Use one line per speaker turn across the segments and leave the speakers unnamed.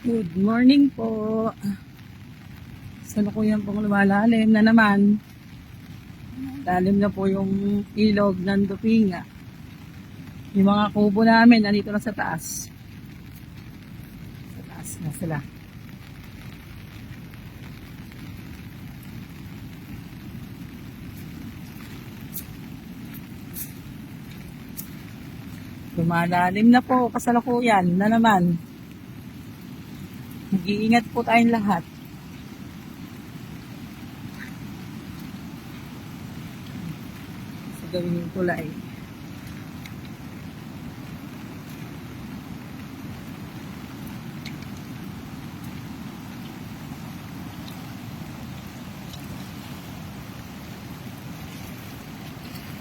Good morning po. Salukuyan pong lumalalim na naman. Lalim na po yung ilog ng Dupinga. Yung mga kubo namin nandito na sa taas. Sa taas na sila. Lumalalim na po kasalukuyan na naman. Mag-iingat po tayong lahat. Sa gawin yung kulay.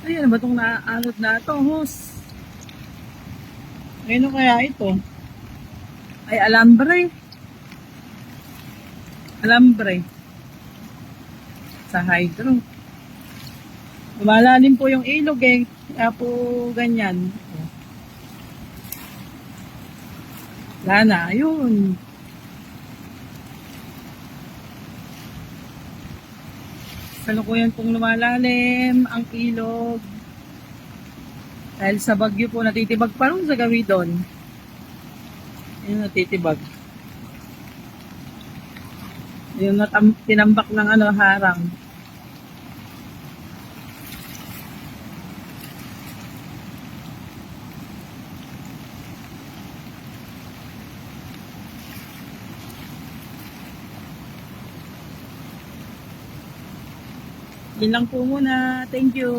Ay, ano ba itong naaalot na ito, hos? Ano kaya ito? Ay, alambre. Alambre. Sa hydro. Lumalalim po yung ilog eh. Kaya po ganyan. Wala na. Ayun. Salukuyan pong lumalalim ang ilog. Dahil sa bagyo po, natitibag pa rin sa gawi doon. Ayun, natitibag. Yung tinambak ng harang. Yun lang po muna. Thank you.